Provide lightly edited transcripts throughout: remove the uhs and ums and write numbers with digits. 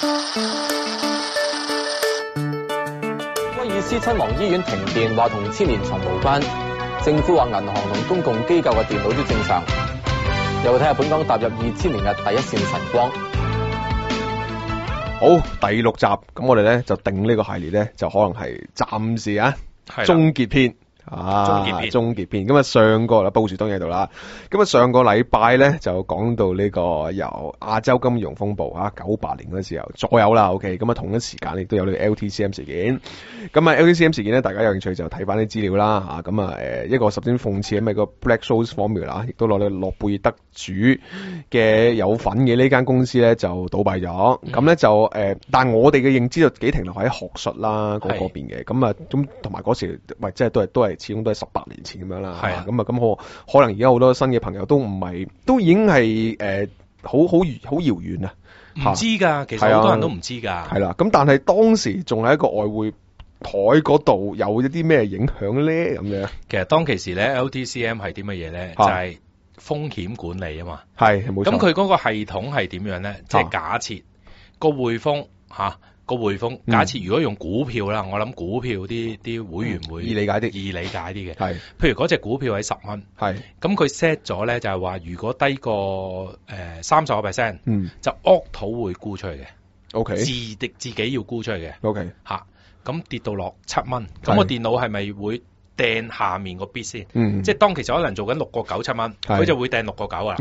威爾斯親王醫院停電話同千年蟲無關，政府話銀行同公共機構嘅電腦都正常。又睇下本港踏入2000年嘅第一線晨光。好，第6集，咁我哋咧就定呢個系列咧，就可能係暫時終結篇。終結篇。咁啊，上個啦，報時當然喺度啦。咁啊，上個禮拜咧就講到呢個由亞洲金融風暴98年嗰時候左右啦。OK，咁啊同一時間亦都有呢個 LTCM 事件。咁啊 LTCM 事件咧，大家有興趣就睇翻啲資料啦。咁啊一個十分諷刺嘅咪個 Black-Scholes Formula 亦都攞到諾貝爾得主嘅有份嘅呢間公司咧就倒閉咗。咁咧就但係我哋嘅認知就幾停留喺學術啦嗰邊嘅。咁啊咁同埋嗰時即係都係始終都係18年前咁樣啦。咁啊咁可能而家好多新嘅朋友都唔係，都已經係好遙遠啊，唔知㗎，其實好多人都唔知㗎。係啦，咁但係當時仲喺一個外匯台嗰度有一啲咩影響咧咁樣？其實當其時咧 LTCM 係啲乜嘢咧？就係風險管理啊嘛。係冇錯。咁佢嗰個系統係點樣咧？即係假設個匯豐個匯豐，假設如果用股票啦，我諗股票啲會員會易理解啲嘅。係，譬如嗰隻股票喺10蚊，係，咁佢 set 咗咧就係話，如果低過30%，就 auto 會沽出去嘅。OK， 自己要沽出去嘅。OK， 咁跌到落7蚊，咁個電腦係咪會掟下面個 bid 先？即係當其實可能做緊6個9、7蚊，佢就會掟6個9啊。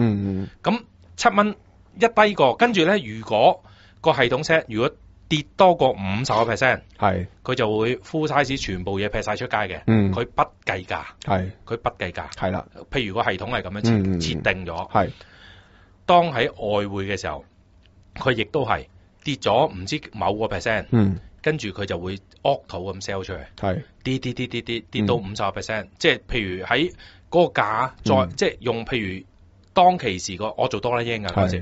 咁7蚊一低過，跟住咧，如果個系統 set 如果跌多過50%，係佢就會 full size 全部嘢劈晒出街嘅。佢不計價，係佢不計價，係啦。譬如個系統係咁樣設定咗，係當喺外匯嘅時候，佢亦都係跌咗唔知某個 percent，跟住佢就會 auto 咁 sell 出去，係跌到50%，即係譬如喺嗰個價再即係用譬如當其時我做多啦英㗎嗰時，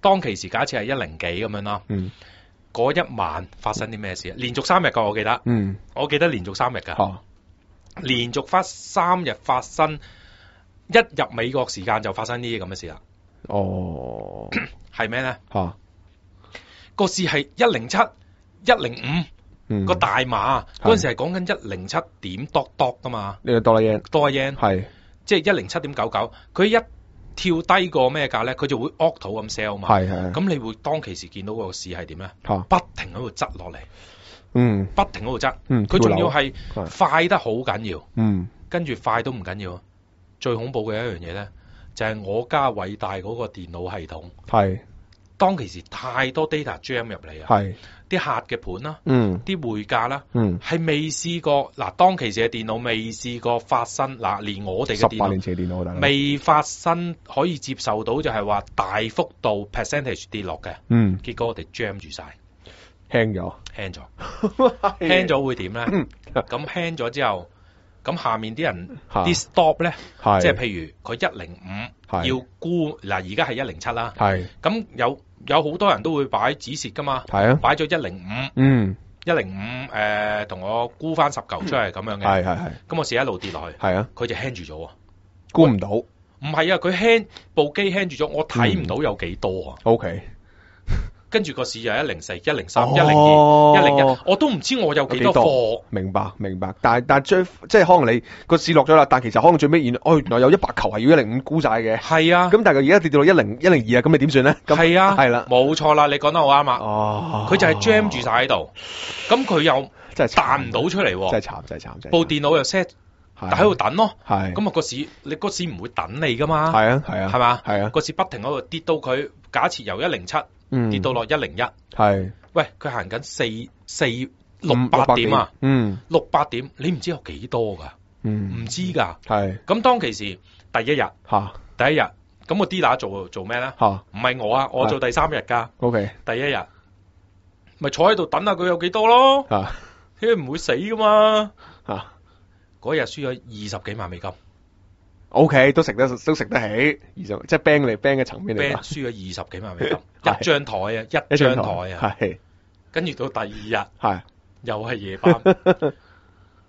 當其時假設係100幾咁樣啦。嗰一晚發生啲咩事？連續3日㗎，我記得。我記得連續3日㗎。連續3日發生，一入美國時間就發生呢啲咁嘅事啦。哦，係咩咧？個市係107、105，個大碼嗰陣時係講緊107點多㗎嘛。呢個多啦 yen 係，即係107.99，佢一跳低過咩價咧？佢就會 auto 咁 sell 嘛。係。咁你會當其時見到個市係點咧？不停喺度執落嚟。不停喺度執。佢仲要係快得好緊要。跟住快都唔緊要。最恐怖嘅一樣嘢咧，就係我家偉大嗰個電腦系統。係。當其時太多 data jam 入嚟啊。係。啲客嘅盤啦，啲匯價啦，係未試過嗱。當其時嘅電腦未試過發生嗱，連我哋嘅電腦18年前嘅電腦未發生可以接受到，就係話大幅度 percentage 跌落嘅。結果我哋 jam 住晒，輕咗會點咧？咁輕咗之後，咁下面啲人啲 stop 咧，即係譬如佢105要沽嗱，而家係107啦，咁有好多人都會擺止蝕噶嘛，擺咗105，105同我沽翻10嚿出嚟咁樣嘅，咁我市一路跌落去，佢就 hand 住咗，沽唔到，唔係啊，佢 hand 部機 hand 住咗，我睇唔到有幾多啊，OK，跟住個市就104、103、102、101，我都唔知我有幾多貨，明白，但係即係可能你個市落咗啦，但其實可能最尾原來有100球係要105沽晒嘅，係啊，咁但係而家跌到102啊，咁你點算咧？係啊，係啦，冇錯啦，你講得好啱啊，佢就係 jam 住晒喺度，咁佢又真係彈唔到出嚟，真係慘，部電腦又 set 喺度等咯，咁啊你個市唔會等你噶嘛，係嘛，個市不停喺度跌到佢假設由107。跌到落101，係，喂，佢行緊600點啊，600點，你唔知有幾多噶，唔知噶，係，咁當其時第一日，咁個 dealer 做咩咧？唔係我啊，我做第3日噶，OK，第一日，咪坐喺度等下佢有幾多咯，佢唔會死噶嘛，嗰日輸咗20幾萬美金。OK， 都食得起，20即係 bank 嘅層面嚟講，輸咗20幾萬美金，一張台啊，一張台啊，係，跟住到第2日，係，又係夜班，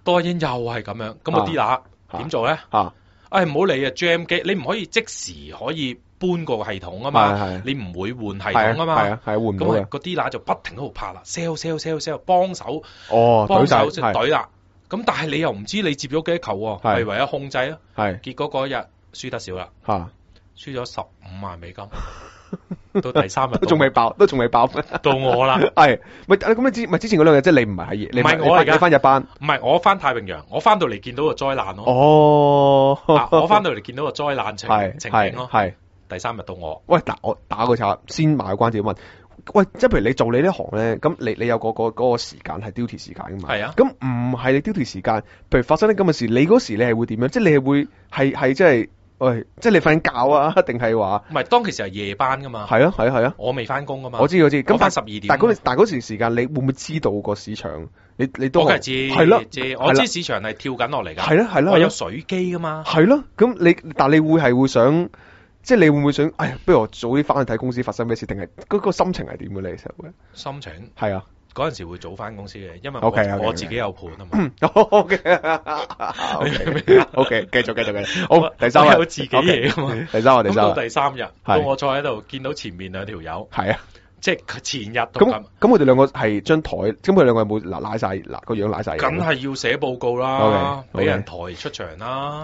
多英又係咁樣，咁個 dealer 點做咧？唔好理啊 ，jam 機你唔可以即時可以搬個系統啊嘛，你唔會換系統啊嘛，係換唔到嘅。個 dealer 就不停喺度拍啦 ，sell 幫手，幫手懟啦。咁但係你又唔知你接咗幾多球喎，係唯有控制啊。結果嗰日輸得少啦，輸咗15萬美金。到第3日都仲未爆，到我啦。係，咁你之前嗰兩日即係你唔係喺，唔係我而家翻日班，唔係我翻太平洋，我翻到嚟見到個災難咯。我翻到嚟見到個災難情景咯。係第3日到我。喂，我打個岔，先賣個關子問。喂，即係譬如你做你呢行咧，咁你有嗰個時間係 duty 時間噶嘛？係啊。咁唔係你 duty 時間，譬如發生啲咁嘅事，你嗰時你係會點樣？即係你係會係即係。喂，即係你瞓覺啊？定係話唔係當其時係夜班噶嘛？係啊，我未翻工噶嘛？我知。咁翻12點。但嗰時時間，你會唔會知道個市場？你都我梗係知，係咯，我知市場係跳緊落嚟㗎。係咯，我有水機噶嘛？係咯，咁但你會想，即係你會唔會想？哎呀，不如我早啲翻去睇公司發生咩事？定係嗰個心情係點嘅咧？其實會心情係啊。嗰陣時會早翻公司嘅，因為我自己有盤啊嘛。OK，繼續。好，第3日有自己嘢啊嘛。第3日，到第3日，到我坐喺度見到前面兩條友。係啊，即係前日都咁。咁佢哋兩個係張台，咁佢哋兩個有冇拉晒個樣拉晒？梗係要寫報告啦，俾人抬出場啦。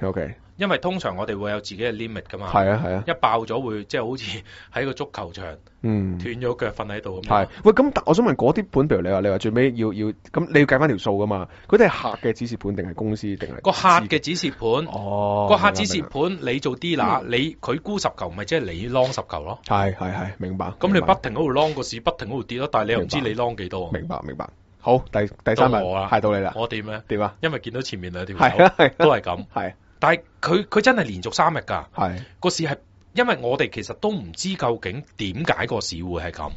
OK。因為通常我哋會有自己嘅 limit 噶嘛，係啊，一爆咗會即係好似喺個足球場，斷咗腳瞓喺度咁。係，喂，咁我想問嗰啲盤，譬如你話最尾要咁，你要計翻條數噶嘛？嗰啲係客嘅指示盤定係公司定係個客嘅指示盤？個客指示盤你做 dealer，佢沽10球，咪即係你 long 10球咯？係，明白。咁你不停喺度 long 個市，不停喺度跌咯，但係你又唔知你 long 幾多。明白。好，第3日係到你啦。我點咧？點啊？因為見到前面兩條友都係咁。係。但係佢真係連續3日㗎，個市係因為我哋其實都唔知究竟點解個市會係咁。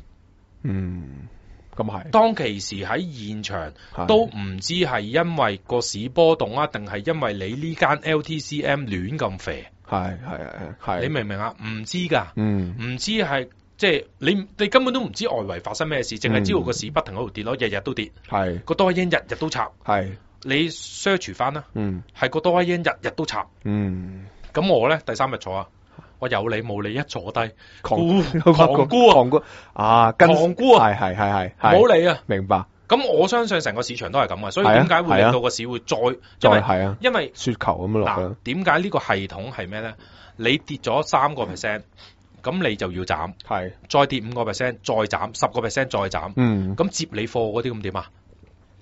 咁係。當其時喺現場都唔知係因為個市波動啊，定係因為你呢間 LTCM 亂咁肥。係。你明唔明啊？唔知㗎。唔知係即係你根本都唔知外圍發生咩事，淨係知道個市不停喺度跌咯，日日都跌。係。個多因日日都插。係。你 search 翻啦，係個多威因日日都插，咁我咧第3日坐啊，我有理冇理一坐低，狂沽啊，狂沽啊，係，冇理啊，明白。咁我相信成個市場都係咁啊，所以點解會令到個市會再係啊？因為雪球咁樣落啦。點解呢個系統係咩咧？你跌咗3%，咁你就要斬，再跌5%，再斬10%，再斬，咁接你貨嗰啲咁點啊？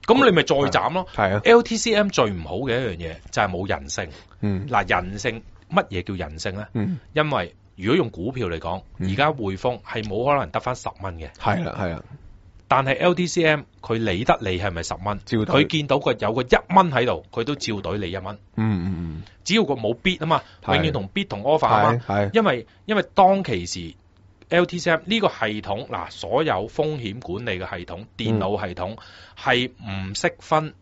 咁你咪再斬咯。係啊。LTCM 最唔好嘅一樣嘢就係冇人性。嗱，人性乜嘢叫人性咧？因為如果用股票嚟講，而家匯豐係冇可能得翻10蚊嘅。係啦。但係 LTCM 佢理得你係咪10蚊？佢見到有個1蚊喺度，佢都照懟你1蚊。只要個冇 bid 啊嘛，永遠同 bid 同 offer 啊嘛。因為當其時。LTCM 呢個系統嗱，所有風險管理嘅系統、電腦系統係唔識分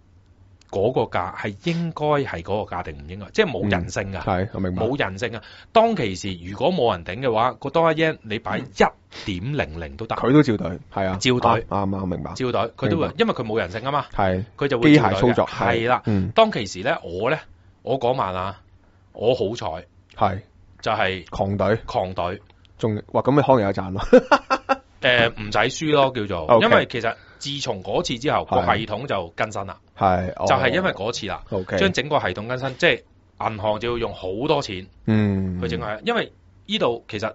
嗰個價係應該係嗰個價定唔應該，即係冇人性㗎。係，我明白。冇人性啊！當其時如果冇人頂嘅話，個多一 yen 你擺1.00都得，佢都照隊，係啊，照隊啱，明白。照隊佢都會，因為佢冇人性啊嘛。係，佢就會機械操作。係啦，當其時咧，我嗰晚啊，我好彩係就係狂隊。仲哇咁你可能有賺咯，唔使輸咯叫做，因為其實自從嗰次之後個系統就更新啦，就係因為嗰次啦，將整個系統更新，即係銀行就要用好多錢，去整個，因為呢度其實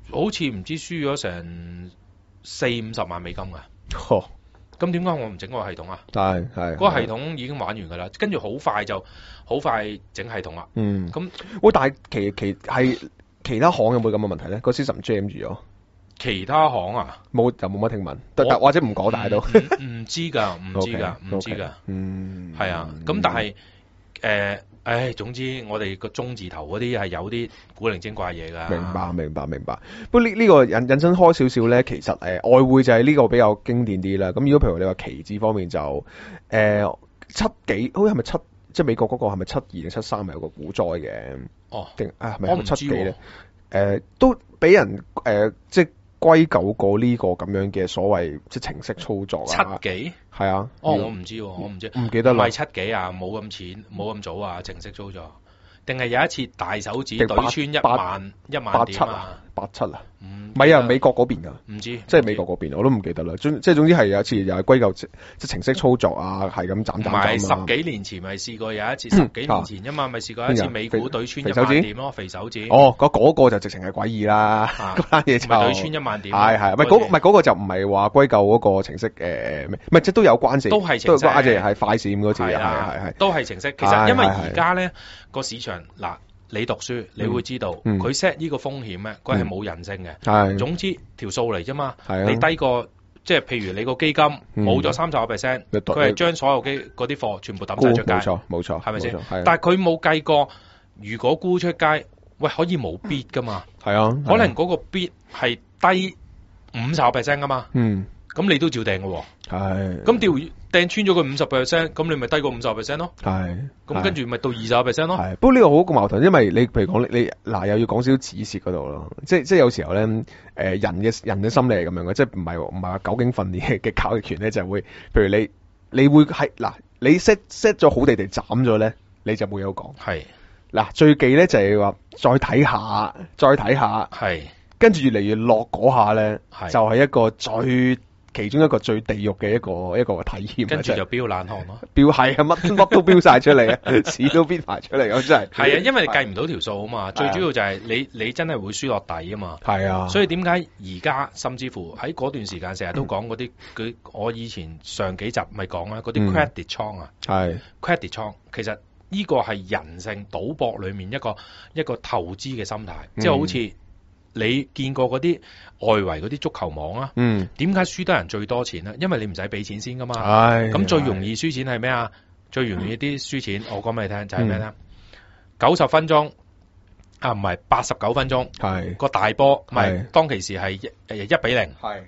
好似唔知輸咗成40-50萬美金噶，咁點解我唔整個系統啊？係嗰個系統已經玩完噶啦，跟住好快整系統啦，咁喂，但係其他行有冇咁嘅問題咧？個 system jam 住咗。其他行啊，冇乜聽聞，或者唔講大都唔知㗎。係啊，咁但係總之我哋個中字頭嗰啲係有啲古靈精怪嘢㗎。明白。不過呢個引申開少少咧，其實外匯就係呢個比較經典啲啦。咁如果譬如你話期指方面就7幾，好似係咪7？即係美國嗰個係咪72定73係有個股災嘅？定係咪7幾咧？都俾人即係歸咎過呢個咁樣嘅所謂即係程式操作啊。7幾？係啊。我唔知，我唔記得啦。唔係7幾啊，冇咁早啊，程式操作。定係有一次大手指對穿1萬點啊？87啊？唔係啊，美國嗰邊㗎，唔知，即係美國嗰邊，我都唔記得啦。總之係有一次又係歸咎即係程式操作啊，係咁斬。唔係10幾年前咪試過有一次，10幾年前啫嘛，咪試過一次美股對穿1萬點咯，肥手指。哦，嗰個就直情係詭異啦，嗰單嘢就對穿1萬點。係，唔係嗰個就唔係話歸咎嗰個程式唔係即都有關事，都係程式，係快閃嗰次，係都係程式。其實因為而家咧個市場嗱。你讀書，你會知道佢 set 呢個風險咧，佢係冇人性嘅。總之條數嚟啫嘛。你低過即係譬如你個基金冇咗30%，佢係將所有嗰啲貨全部抌晒出街。冇錯，係咪先？但係佢冇計過，如果沽出街，喂可以冇 bid 噶嘛？係啊，可能嗰個 bid 係低50%噶嘛。咁你都照掟嘅喎。係。咁掟穿咗佢50%，咁你咪低過50%咯。係。咁跟住咪到20%咯。係。不過呢個好個矛盾，因為你譬如講你嗱又要講少少止蝕嗰度咯。即係有時候咧，人嘅心理係咁樣嘅，即係唔係話久經訓練嘅交易權咧，就係會，譬如你會係嗱，你 set 咗好地斬咗咧，你就冇嘢講。係。嗱，最忌咧就係話再睇下。係。跟住越嚟越落嗰下咧，就係一個其中一個最地獄嘅一個體驗。跟住就飆冷汗咯，係啊，乜都飆晒出嚟啊，屎都飆埋出嚟，咁真係。係啊，因為你計唔到條數啊嘛，最主要就係你真係會輸落底啊嘛。係啊，所以點解而家甚至乎喺嗰段時間成日都講嗰啲我以前上幾集咪講啦，嗰啲 credit 倉啊，係 credit 倉，其實呢個係人性賭博裏面一個投資嘅心態，即係好似。你見過嗰啲外圍嗰啲足球網啊？點解輸得人最多錢咧？因為你唔使俾錢先噶嘛。咁最容易輸錢係咩啊？最容易啲輸錢，我講俾你聽就係咩咧？90分鐘啊，唔係89分鐘，係個大波，唔係當其時係1-0，係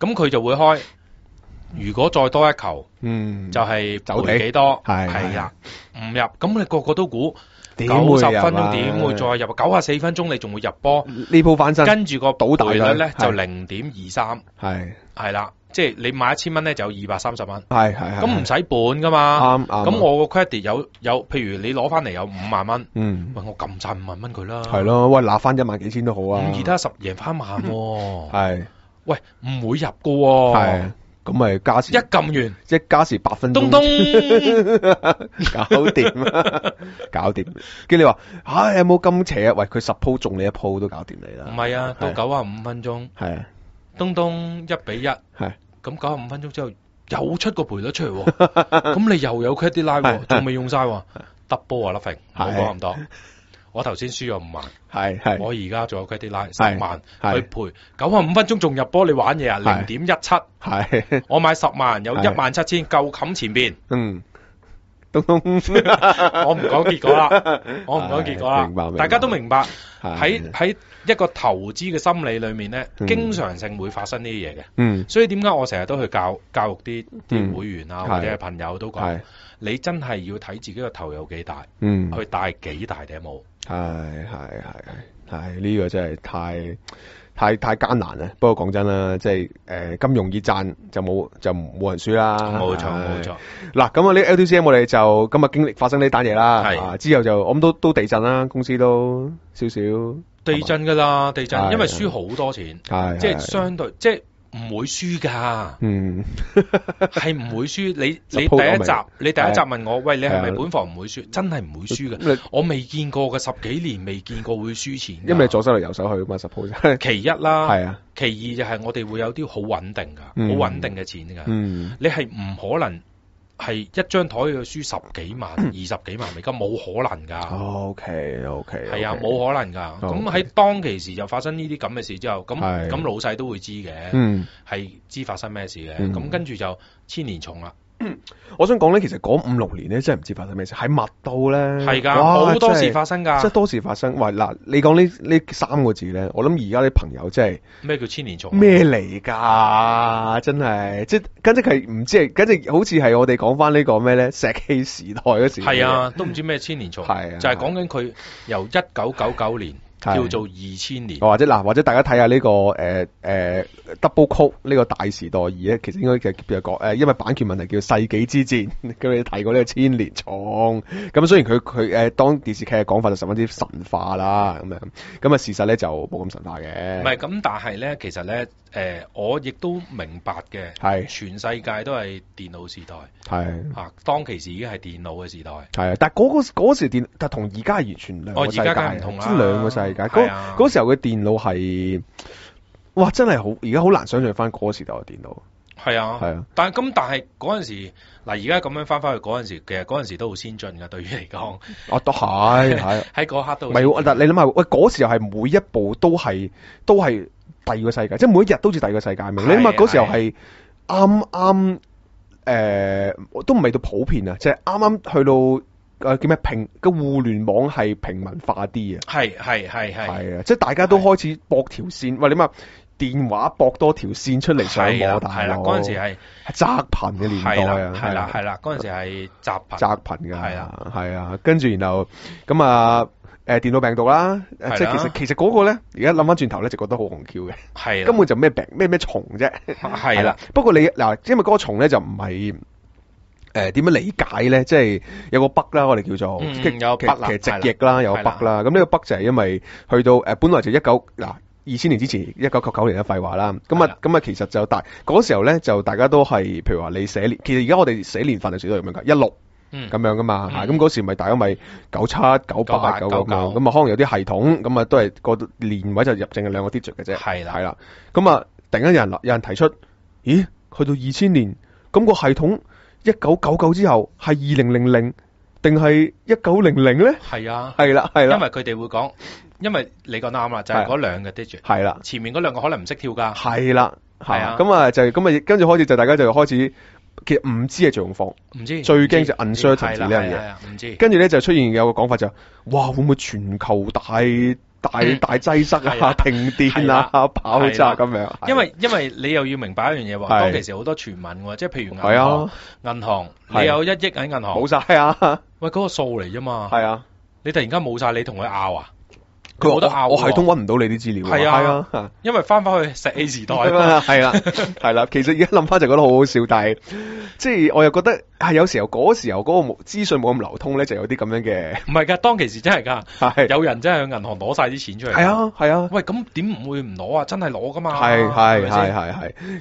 咁佢就會開。如果再多一球，就係賠幾多？係啦，唔入，咁你個個都估。90分鐘點會再入？94分鐘你仲會入波？呢鋪翻身，跟住個賠率咧就0.23，係啦，即係你買1000蚊咧就有230蚊，係咁唔使本噶嘛。咁我個 credit 有，譬如你攞翻嚟有5萬蚊，喂我撳晒5萬蚊佢啦，係咯，喂拿翻1萬幾千都好啊，5、2得10贏翻萬，係，喂唔會入噶，係。咁咪加時一撳完，即加時8分鐘，搞掂，搞掂。跟住你話，有冇咁邪啊？喂，佢10鋪中你一鋪都搞掂你啦。唔係啊，到95分鐘，係啊，東1-1，係。咁95分鐘之後又出個賠率出嚟，咁你又有 credit line，仲未用晒，double 啊，甩揈，唔好講咁多。我頭先輸咗5萬，係，我而家仲有 credit line 10萬去賠95分鐘仲入波，你玩嘢啊？0.17，係，我買10萬有17000夠冚前邊，我唔講結果啦，明白，大家都明白喺一個投資嘅心理裏面咧，經常性會發生呢啲嘢嘅，所以點解我成日都去教育啲會員啊或者係朋友都講，你真係要睇自己個頭有幾大，去戴幾大頂帽。係呢個真係太艱難啦。不過講真啦，即係咁容易賺就冇人輸啦。冇錯。嗱咁啊，呢 LTCM 我哋就今日經歷發生呢單嘢啦。之後就我諗都地震啦，公司都少少地震噶啦，地震，因為輸好多錢，即係相對即係。唔會輸噶，係唔會輸。你第一集問我，喂，你係咪本房唔會輸？真係唔會輸嘅。我未見過嘅，10幾年未見過會輸錢。因為你左手嚟右手去嘛，suppose。其一啦，係啊。其二就係我哋會有啲好穩定噶，好穩定嘅錢噶。你係唔可能係一張台去輸10幾萬、20幾萬美金，冇可能噶。OK，係啊，冇可能噶。咁喺當其時就發生呢啲咁嘅事之後，咁老細都會知嘅，係知發生咩事嘅。咁跟住就千年蟲啦。我想講咧，其實嗰5-6年咧，真係唔知發生咩事，喺密度咧，係噶，好多事發生噶，即係多事發生。喂，嗱，你講呢3個字咧，我諗而家啲朋友真係咩叫千年蟲？咩嚟噶？真係，即係簡直係唔知係，簡直好似係我哋講翻呢個咩咧？石器時代嗰時係啊，都唔知咩千年蟲，係就係講緊佢由1999年叫做2000年。或者大家睇下呢個Double Code 呢個大時代2咧，其實應該就講因為版權問題叫世紀之戰，佢哋提過呢個千年蟲。咁雖然佢當電視劇嘅講法就十分之神化啦，咁啊事實咧就冇咁神化嘅。唔係咁，但係咧其實咧我亦都明白嘅，係全世界都係電腦時代，係當其時已經係電腦嘅時代，係但係嗰時但同而家係完全兩個世界，而家唔同啦，即係兩個世界。嗰時候嘅電腦係，哇！真係好，而家好難想象翻嗰個時代嘅電腦。係啊，但係嗰陣時，嗱而家咁樣翻去嗰陣時，其實嗰陣時都好先進噶，對於嚟講。都係喺嗰刻都。唔係，但你諗下，喂，嗰時候係每一步都係第二個世界，即係每一日都似第二個世界。你諗下嗰時候係啱都唔係到普遍啊，即係啱啱去到。叫咩個互聯網係平民化啲啊？係啊，即係大家都開始駁條線。喂，你話電話駁多條線出嚟上網，係啦，嗰陣時係窄頻嘅年代啊，係啦，嗰陣時係窄頻㗎，係啊，跟住然後咁啊，電腦病毒啦，即係其實嗰個咧，而家諗翻轉頭咧，就覺得好紅 Q 嘅，係根本就咩病咩蟲啫，係啦。不過你嗱，因為嗰個蟲咧就唔係。點樣理解咧？即係有個 bug 啦，我哋叫做有 bug 其實直譯啦，有個 bug 啦。咁呢個 bug 就係因為去到本來就2000年之前1999年嘅廢話啦。咁啊，其實就嗰時候咧就大家都係，譬如話你寫年，其實而家我哋寫年份嘅時都係咁樣噶，16咁樣噶嘛嚇。咁嗰時咪大家咪97、98、99咁啊，可能有啲系統咁啊，都係個年位就入正係2個 digit 嘅啫。係啦。咁啊，突然間有人提出，咦？去到2000年，咁個系統1999之後係2000定係1900咧？係啊，係啦，因為佢哋會講，因為你講啱啦，就係嗰2個 digit，係啦，前面嗰2個可能唔識跳噶，係啦，係啊，咁啊就係咁啊，跟住開始就大家就開始，其實唔知係最用方，唔知最驚就 uncertainty 呢樣嘢，唔知，跟住咧就出現有個講法就，哇會唔會全球大擠塞啊、停電啊、爆炸咁樣，因為你又要明白一樣嘢喎，當其時好多傳聞喎，即係譬如銀行，你有1億喺銀行，冇晒啊，喂嗰個數嚟啫嘛，係啊，你突然間冇晒，你同佢拗啊？佢冇得拗，我系統揾唔到你啲資料。係啊，因為翻去石器時代係啦，係啦。其實而家諗翻就覺得好好笑，但係即係我又覺得係有時候嗰個資訊冇咁流通咧，就有啲咁樣嘅。唔係㗎，當其時真係㗎，有人真係去銀行攞晒啲錢出嚟。係啊，係啊。喂，咁點唔會唔攞啊？真係攞㗎嘛。係。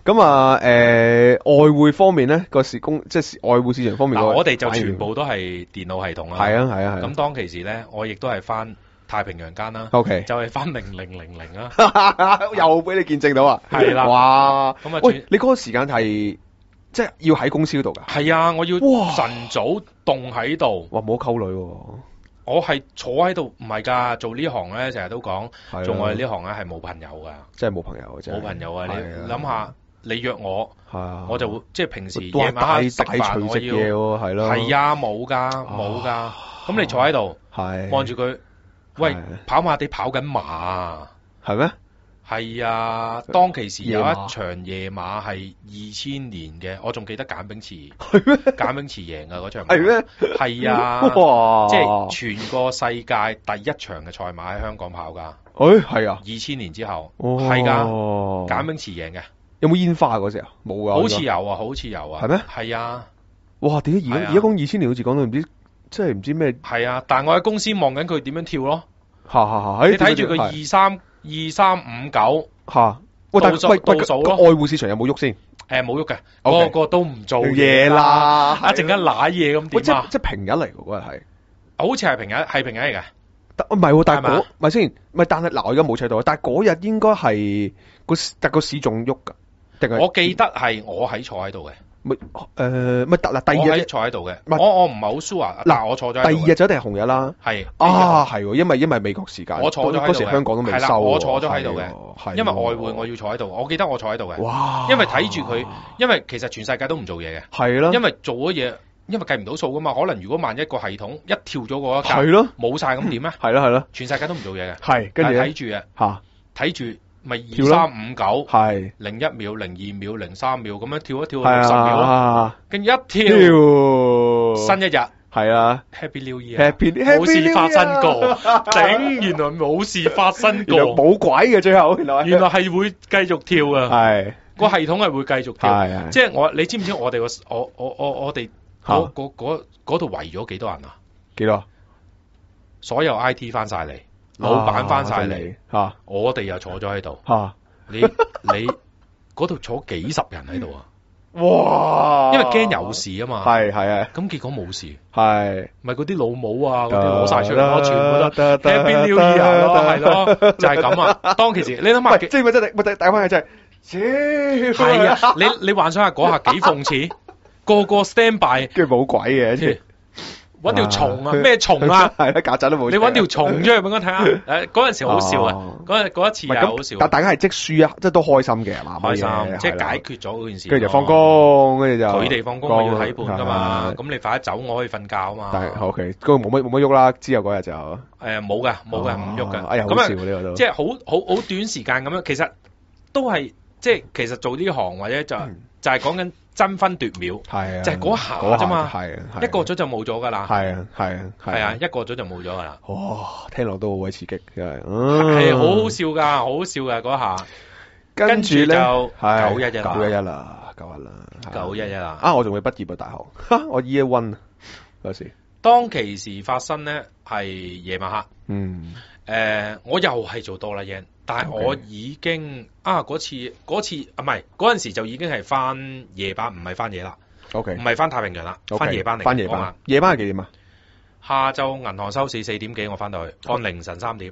咁啊，外匯方面咧個即係外匯市場方面，我哋就全部都係電腦系統啦。係啊。咁當其時咧，我亦都係翻太平洋間啦，OK，就係翻0000啦，又俾你見證到啊，係啦，哇，咁啊，喂，你嗰個時間係即係要喺公司嗰度噶？係啊，我要晨早凍喺度，哇，冇得溝女喎，我係坐喺度，唔係噶，做呢行咧成日都講，做我哋呢行咧係冇朋友噶，真係冇朋友，真係冇朋友啊！你諗下，你約我，我就會即係平時夜晚黑食飯我要，係咯，係啊，冇噶，咁你坐喺度，望住佢。喂，跑馬地跑緊馬，係咩？係啊，當其時有一場夜馬係2000年嘅，我仲記得簡炳墀，簡炳墀贏啊嗰場馬，係咩？係啊，哇！即係全個世界第一場嘅賽馬喺香港跑噶，係啊，2000年之後，係噶，簡炳墀贏嘅，有冇煙花嗰時啊？冇啊，好似有啊，好似有啊，係咩？係啊，哇！點解而家講2000年好似講到唔知？即係唔知咩？係啊，但係我喺公司望緊佢點樣跳咯。你睇住佢2359喂，但係倒數咯。外匯市場有冇喐先？冇喐嘅，個個都唔做嘢啦，一陣間揦嘢咁點啊？即係平日嚟嘅嗰日係，好似係平日嚟嘅。唔係，但係咪先？唔係，但係嗱，我而家冇睇到，但係嗰日應該係個市仲喐噶，定係？我記得係我坐喺度嘅。咪嗱，第二日坐喺度嘅，我唔係好 sure 嗱，我坐咗。第二日就一定係紅日啦。係係，因為美國時間，我坐咗喺度。嗰時香港都未收。我坐咗喺度嘅，因為外匯我要坐喺度。我記得我坐喺度嘅。哇！因為睇住佢，因為其實全世界都唔做嘢嘅。係咯。因為做咗嘢，因為計唔到數噶嘛。可能如果萬一個系統一跳咗嗰一格，係咯，冇晒咁點咧？係咯。全世界都唔做嘢嘅。係，跟住睇住嘅嚇，睇住。咪2359係01秒、02秒、03秒咁樣跳一跳60秒，跟住一跳新一日係啊 ，Happy New Year， 冇事發生過，頂，原來冇事發生過，冇鬼嘅最後，原來係會繼續跳啊，係個系統係會繼續跳，係即係你知唔知我哋我哋嗰度圍咗幾多人啊？幾多？所有 IT 翻晒嚟，老闆翻晒嚟，我哋又坐咗喺度，你嗰度坐幾十人喺度啊！哇！因為驚有事啊嘛，係啊，咁結果冇事，係咪嗰啲老母啊嗰啲攞晒出嚟咯，全部都 Happy New Year 咯，係咯，就係咁啊！當其時你諗下，即係真係大翻嘅真係，係啊！你幻想下嗰下幾諷刺，個 stand by， 跟住冇鬼嘅。搵條蟲啊，咩蟲啊？係啦，曱甴都冇。你搵條蟲出嚟俾我睇下。嗰陣時好笑啊，嗰一次又好笑。但大家係即輸啊，即係都開心嘅係嘛？開心，即係解決咗嗰件事。跟住就放工，跟住就佢哋放工我要睇盤噶嘛。咁你快啲走，我可以瞓覺啊嘛。但係 OK，嗰個冇乜喐啦。之後嗰日就冇嘅，唔喐嘅。哎呀，好笑呢個都。即係好短時間咁樣，其實都係即係其實做呢行或者就係講緊爭分奪秒，係啊，就係嗰下啫嘛，係啊，一過咗就冇咗噶啦，係啊，一過咗就冇咗噶啦。哇，聽落都好鬼刺激，真係，係好好笑噶，好好笑噶嗰下。跟住就911啦，911啦。啊，我仲未畢業啊，大學，我 Year One 嗰時。當其時發生咧係夜晚黑，我又係做多啦嘢。但係我已經嗰次唔係嗰陣時就已經係翻夜班，唔係翻夜啦。OK，唔係翻太平洋啦，翻夜班嚟。翻夜班，夜班係幾點啊？下晝銀行收市4點幾，我翻到去，按凌晨3點。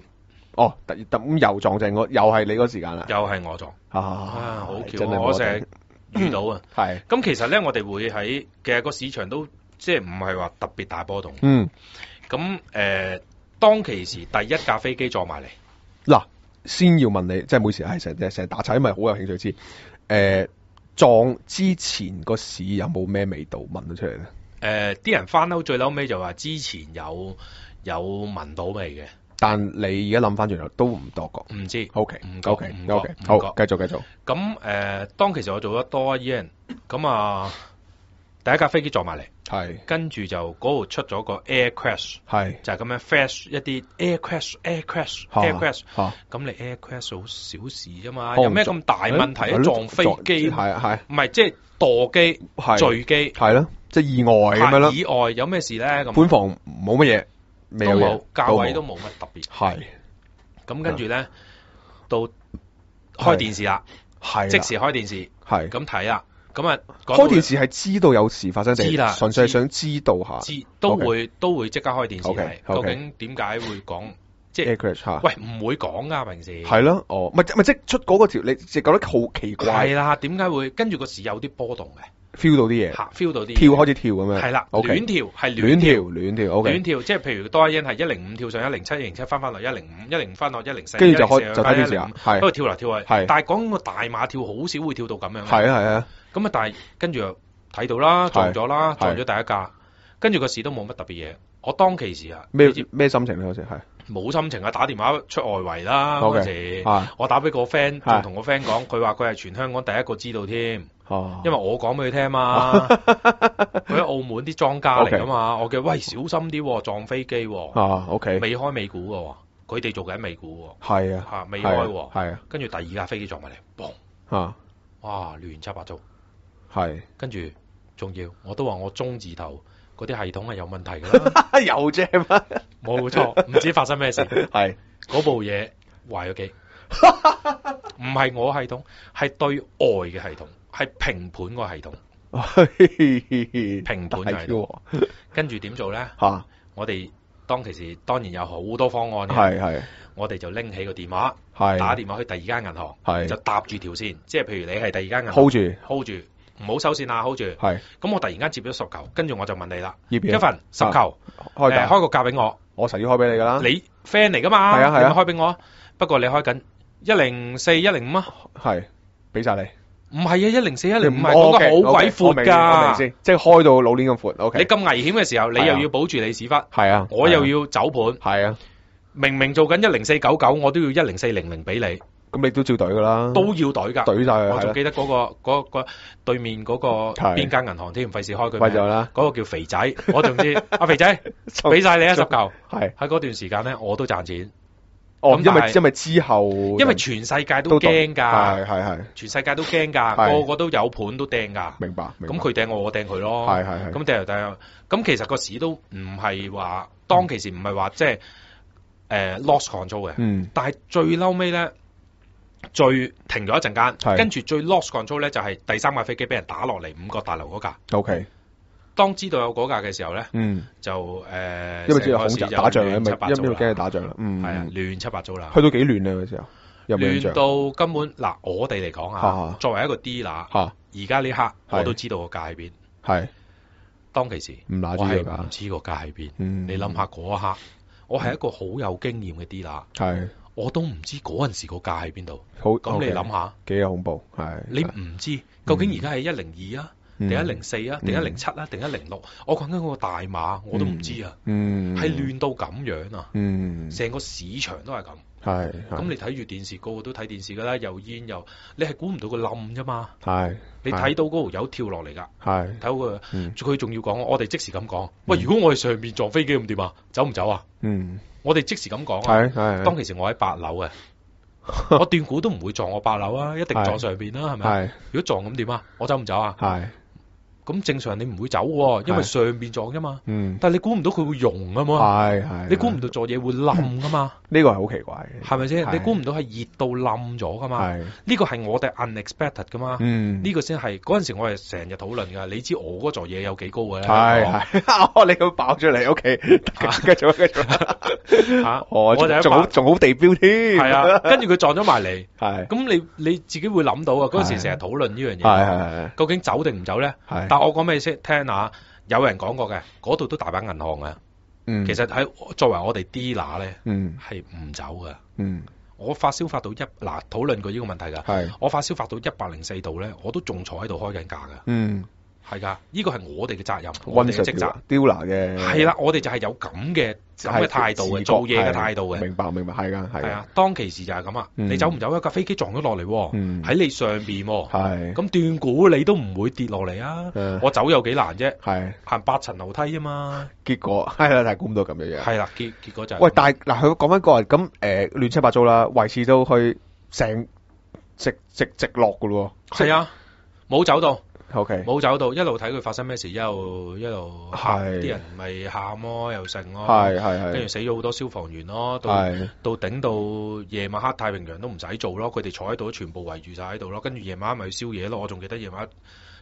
哦，咁又撞正我，又係你嗰時間啦。又係我撞。好巧，我成日遇到啊。係。咁其實咧，我哋會其實個市場都即係唔係話特別大波動。咁當其時第一架飛機撞埋嚟。嗱。先要問你，即係每次係成日打岔，因為好有興趣知。撞之前個市有冇咩味道聞到出嚟咧？啲人翻嬲最嬲尾就話之前有聞到味嘅，但你而家諗翻轉頭都唔多覺，唔知。OK，唔覺，好，繼續。咁當其實我做得多 yen， 咁第一架飛機撞埋嚟。係，跟住就嗰度出咗個 air crash，係就係咁樣 flash 一啲 air crash，咁你 air crash 好小事啫嘛，有咩咁大問題？撞飛機係，唔係即係墮機、墜機，係咯，即係意外咁樣咯。意外有咩事咧？咁本房冇乜嘢，都冇，價位都冇乜特別。係，咁跟住咧到開電視啦，係即時開電視，係咁睇啦。咁開電視係知道有事發生，知啦，純粹係想知道下，都會即刻開電視睇。究竟點解會講即係？喂，唔會講噶平時。係咯，唔係即係出嗰個條，你就覺得好奇怪。係啦，點解會跟住個市有啲波動嘅？feel 到啲嘢，feel 到啲跳開始跳咁樣。係啦，亂跳係亂跳，亂跳即係譬如多一因係105跳上107，107翻落105，105翻落104，跟住就睇電視啦，係，不過跳嚟跳去，但係講個大馬跳好少會跳到咁樣。係啊。咁但係跟住又睇到啦，撞咗啦，撞咗第一架，跟住個市都冇乜特別嘢。我當其時咩心情咧？嗰時係冇心情啊！打電話出外圍啦嗰時，我打俾個 friend，仲同個 friend 講，佢話佢係全香港第一個知道添，因為我講俾佢聽嘛。佢喺澳門啲莊家嚟噶嘛，我叫喂小心啲撞飛機。OK，未開美股嘅，佢哋做緊美股。係啊，未開。係啊，跟住第二架飛機撞埋嚟，嘣！哇，亂七八糟。係，跟住仲要，我都話我中字頭嗰啲系統係有問題㗎啦，有啫嘛，冇錯，唔知發生咩事，係嗰部嘢壞咗機，唔係我系統，係對外嘅系統，係評判個系統，評判系統，跟住點做咧？我哋當其時當然有好多方案嘅，係，我哋就拎起個電話，打電話去第二間銀行，就搭住條線，即係譬如你係第二間銀行 hold 住。唔好收線啊 ，hold 住。係，咁我突然間接咗10球，跟住我就問你啦，一份10球，開個價俾我，我實要開俾你噶啦。你 friend 嚟噶嘛？係啊，你開俾我。不過你開緊104、105啊？係，俾晒你。唔係啊，104、105係講得好鬼闊噶，先，即係開到老鏈咁闊。OK，你咁危險嘅時候，你又要保住你屎忽，係啊，我又要走盤，係啊，明明做緊10499，我都要10400俾你。咁你都照懟噶啦，都要懟㗎，懟晒佢。我仲記得嗰個對面嗰個邊間銀行添，費事開佢名啦。嗰個叫肥仔，我仲知阿肥仔俾晒你10嚿，喺嗰段時間咧我都賺錢。因為之後，因為全世界都驚㗎，係，全世界都驚㗎，個個都有盤都掟㗎。明白。咁佢掟我掟佢咯。係。咁掟。咁其實個市都唔係話當其時唔係話即係loss control 嘅。但係最嬲尾咧，停咗一陣間，跟住最 loss control 咧就係第3架飛機俾人打落嚟5角大樓嗰架。OK。當知道有嗰架嘅時候咧，就因為知道恐襲打仗，因為驚打仗啦，係啊，亂七八糟啦，去到幾亂啊嗰時候，亂到根本嗱，我哋嚟講啊，作為一個 dealer，而家呢刻我都知道個價喺邊，係當其時我係唔知個價喺邊，你諗下嗰一刻，我係一個好有經驗嘅 dealer，係我都唔知嗰陣時個價喺邊度，咁你諗下幾恐怖，係你唔知究竟而家係102啊？定104啊？定107啊？定106？我講緊嗰個大碼，我都唔知啊。係亂到咁樣啊！成個市場都係咁。係。咁你睇住電視，個個都睇電視噶啦，又煙又，你係估唔到佢冧啫嘛。係。你睇到嗰條友跳落嚟㗎。係。睇到佢仲要講，我哋即時咁講。喂，如果我喺上面撞飛機咁點啊？走唔走啊？我哋即時咁講啊。係。當其時我喺8樓嘅。我斷估都唔會撞我8樓啊，一定撞上邊啦，係咪？如果撞咁點啊？我走唔走啊？係。咁正常你唔會走喎，因為上邊撞啫嘛。但係你估唔到佢會溶啊嘛。係。你估唔到座嘢會冧噶嘛？呢個係好奇怪嘅。係咪先？你估唔到係熱到冧咗噶嘛？呢個係我哋 unexpected 噶嘛。呢個先係嗰陣時我係成日討論噶。你知我嗰座嘢有幾高嘅咧？係。你咁爆出嚟，OK。繼續。嚇！我就仲好地標添。係啊。跟住佢撞咗埋嚟。係。咁你自己會諗到啊？嗰陣時成日討論呢樣嘢。係。究竟走定唔走咧？係。我講俾你識聽啊！有人講過嘅，嗰度都大把銀行啊。其實喺作為我哋 dealer 咧，係唔走嘅。我發燒發到討論過呢個問題㗎。我發燒發到104度咧，我都仲坐喺度開緊價㗎。係㗎，呢個係我哋嘅責任，我哋嘅職責。dealer 嘅係啦，我哋就係有咁嘅態度嘅，做嘢嘅態度嘅。明白，係㗎，係啊。當其時就係咁啊，你走唔走？一架飛機撞咗落嚟，喺你上邊，係咁斷估你都唔會跌落嚟啊！我走有幾難啫？係行8層樓梯啫嘛。結果係啦，但係估唔到咁嘅嘢。係啦，結果就係。喂，但係嗱，佢講翻個人咁亂七八糟啦，維持到去成直落㗎咯。係啊，冇走到。OK，冇走到，一路睇佢發生咩事，一路喊，啲人咪喊咯，又剩咯，跟住死咗好多消防員咯，到頂到夜晚黑太平洋都唔使做咯，佢哋坐喺度全部圍住晒喺度咯，跟住夜晚咪去燒嘢咯，我仲記得夜晚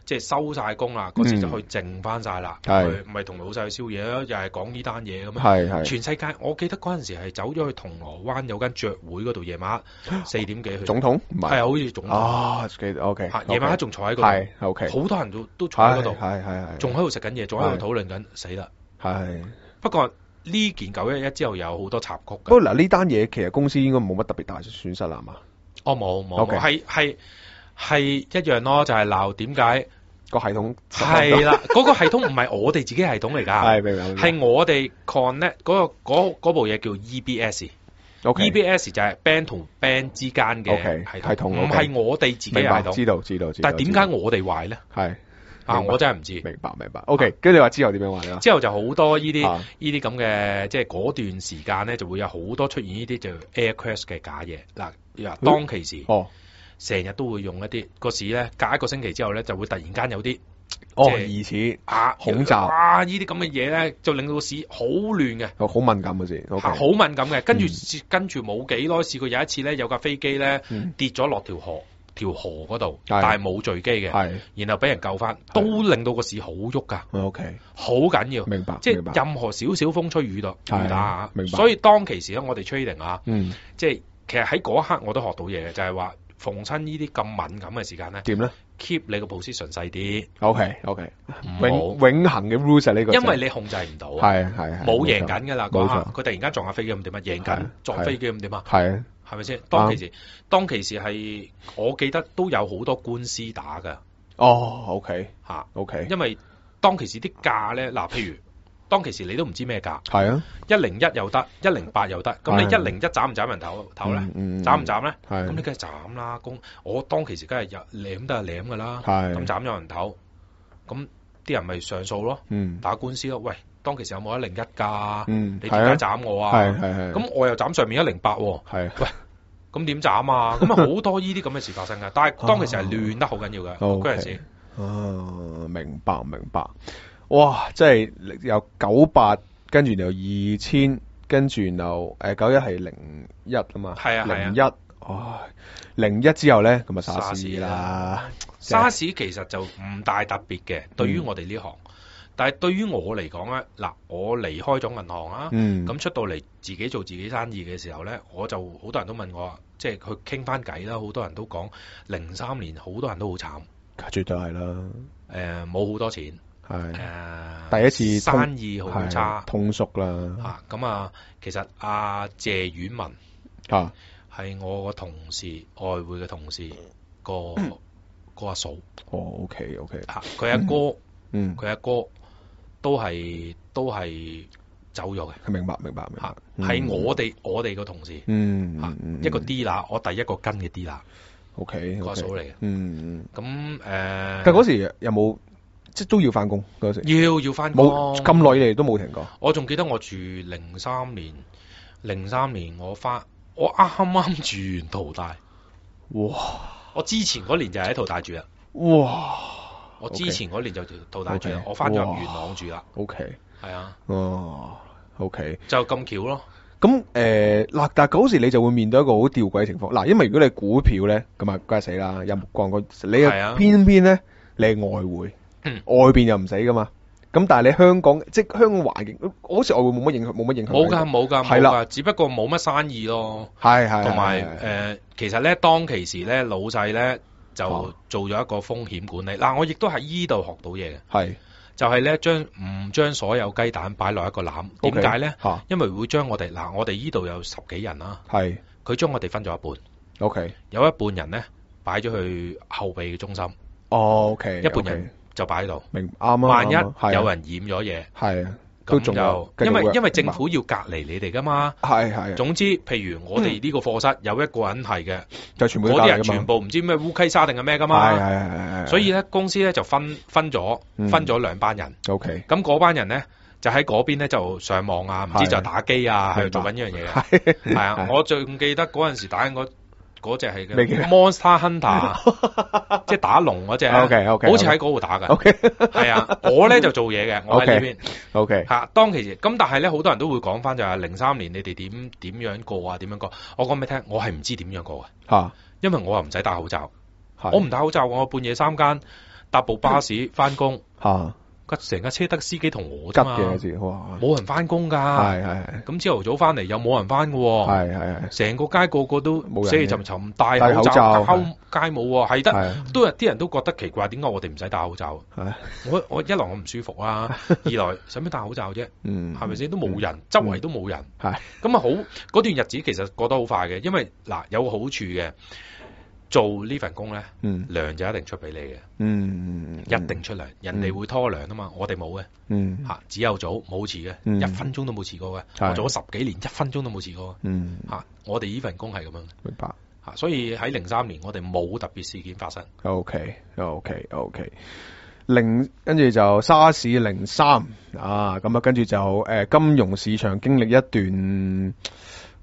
即係收晒工啦，嗰時就去靜翻晒啦，唔係同老細去燒嘢咯，又係講呢單嘢咁樣，全世界我記得嗰陣時係走咗去銅鑼灣有間雀會嗰度，夜晚4點幾去。總統唔係係啊，好似總統啊，記得 OK，夜晚黑仲坐喺嗰度，OK，好多人都坐喺嗰度，仲喺度食緊嘢，仲喺度討論緊，死啦，不過呢件911之後有好多插曲。不過嗱，呢單嘢其實公司應該冇乜特別大損失啦，係嘛？哦，冇，係一樣咯，就係鬧點解個系統係啦，嗰個系統唔係我哋自己系統嚟㗎，係我哋 connect 嗰部嘢叫 EBS，EBS 就係 band 同 band 之間嘅系統，唔係我哋自己系統。知道。但係點解我哋壞咧？係我真係唔知。明白。OK， 跟住你話之後點樣壞啦？之後就好多呢啲咁嘅，即係嗰段時間咧就會有好多出現呢啲叫 air crash 嘅假嘢嗱，當其時成日都會用一啲個市咧，隔一個星期之後咧，就會突然間有啲疑似恐襲呢啲咁嘅嘢咧，就令到個市好亂嘅，好敏感嘅事，好敏感嘅。跟住冇幾耐，試過有一次咧，有架飛機咧跌咗落條河嗰度，但係冇墜機嘅，然後俾人救翻，都令到個市好喐㗎。OK， 好緊要，明白。即係任何少少風吹雨打，明白。所以當其時咧，我哋 trading 即係其實喺嗰一刻我都學到嘢嘅，就係話。逢親呢啲咁敏感嘅時間咧，點咧 ？keep 你個 position 細啲。OK，永恆嘅 rules 係呢個，因為你控制唔到，係冇贏緊㗎啦。嗰刻佢突然間撞下飛機咁點啊？贏緊撞飛機咁點啊？係咪先？當其時係我記得都有好多官司打㗎。OK，因為當其時啲價咧，譬如當其時你都唔知咩價。係啊，101又得，108又得。咁你101斬唔斬人頭咧？斬唔斬咧？咁你梗係斬啦。我當其時梗係舐都係舐㗎啦。咁斬咗人頭，咁啲人咪上訴咯，打官司咯。喂，當其時有冇101㗎？你點解斬我啊？咁我又斬上面108喎。喂，咁點斬啊？咁啊好多呢啲咁嘅事發生㗎。但係當其時係亂得好緊要㗎，嗰陣時。明白。哇！即係由98，跟住又2000，跟住又91係01啊嘛。係啊，01。01之後咧，咁啊沙士啦。沙士其實就唔大特別嘅，對於我哋呢行。但係對於我嚟講咧，嗱，我離開咗銀行啊，咁出到嚟自己做自己生意嘅時候咧，我就好多人都問我，即係佢傾翻偈啦，好多人都講03年好多人都好慘。絕對係啦。冇好多錢。第一次生意好差，通縮啦。咁啊，其實阿謝婉文係我個同事，外匯嘅同事個阿嫂。OK。佢阿哥，佢阿哥都係走咗嘅。明白。係我哋個同事。一個 dealer，我第一個跟嘅 dealer。OK。個阿嫂嚟嘅。咁但係嗰時有冇？即都要翻工嗰時，要翻工，冇咁耐你都冇停過。我仲記得我住03年我啱啱住完淘大。哇！我之前嗰年就喺淘大住啦。哇！我之前嗰年就淘大住啦，我翻咗入元朗住啦。OK。係啊。OK。就咁巧咯。咁嗱，但係嗰時你就會面對一個好吊詭嘅情況。嗱，因為如果你係股票咧，咁啊梗係死啦，有目光你又偏偏咧你係外匯。外邊又唔死噶嘛，咁但係你香港即係香港環境，好似外匯冇乜影響。冇噶，係啦，只不過冇乜生意咯。係，同埋其實咧當其時咧老細咧就做咗一個風險管理。嗱，我亦都喺依度學到嘢嘅。係，就係咧唔將所有雞蛋擺落一個籃。點解咧？因為會將我哋我哋依度有10幾人啦。係，佢將我哋分咗一半。OK，有一半人咧擺咗去後備嘅中心。OK，一半人就擺喺度，明啱啊！萬一有人染咗嘢，係咁就因為政府要隔離你哋噶嘛，係。總之，譬如我哋呢個課室有一個人係嘅，就全部嗰啲人全部唔知咩烏溪沙定係咩噶嘛，係。所以咧，公司咧就分咗2班人。OK，咁嗰班人咧就喺嗰邊咧就上網啊，唔知就打機啊，喺度做緊呢樣嘢嘅。係啊，我仲記得嗰陣時打緊嗰隻係嘅 Monster Hunter， 即係打龍嗰隻。OK，好似喺嗰度打嘅。OK，係啊，我咧就做嘢嘅，我喺呢邊。OK，嚇，當其時咁，但係咧好多人都會講翻就係03年你哋點樣過啊？點樣過？我講俾你聽，我係唔知點樣過嘅。嚇，因為我又唔使戴口罩，我唔戴口罩，我半夜3更搭部巴士翻工。嚇。成架車得司機同我啫嘛，冇人翻工噶，係。咁朝頭早翻嚟又冇人翻噶，係。成個街個個都死氣沉沉戴口罩，街舞係得，都有啲人都覺得奇怪，點解我哋唔使戴口罩？我一來我唔舒服啦，二來使乜戴口罩啫？係咪先？都冇人，周圍都冇人，係。咁啊好，嗰段日子其實過得好快嘅，因為有個好處嘅。做呢份工咧，糧就一定出俾你嘅，一定出糧，人哋會拖糧啊嘛，我哋冇嘅，嚇，只有早冇遲嘅，1分鐘都冇遲過嘅，我做咗10幾年1分鐘都冇遲過，嚇，我哋呢份工係咁樣，明白，嚇，所以喺03年我哋冇特別事件發生。OK，跟住就沙士03啊，咁啊跟住就金融市場經歷一段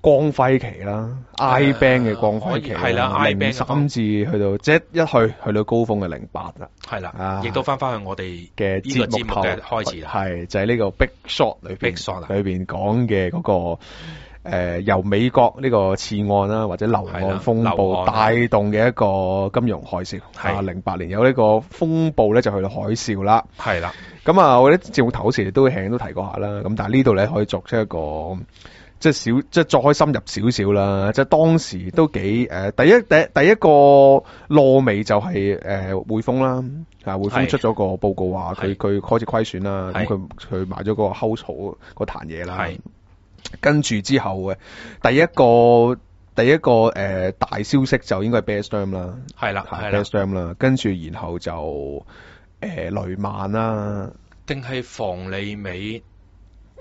光輝期啦 ，I-Bank 嘅光輝期係啦，03至去到即一去到高峰嘅08啦，係啦，亦都翻去我哋嘅節目嘅開始啦，係就係呢個 Big Short 裏邊講嘅嗰個由美國呢個次按啦或者樓按風暴帶動嘅一個金融海嘯，係08年有呢個風暴咧就去到海嘯啦，係啦，咁啊我哋節目頭時都輕都提過下啦，咁但係呢度咧可以作出一個。即係再可以深入少少啦。即係當時都幾第一個落尾就係匯豐啦。匯豐出咗個報告話佢開始虧損啦。咁佢買咗個 household 嗰壇嘢啦。跟住之後嘅第一個大消息就應該係 Bear Stearns 啦。係啦，Bear Stearns 啦。跟住然後就雷曼啦，定係房利美。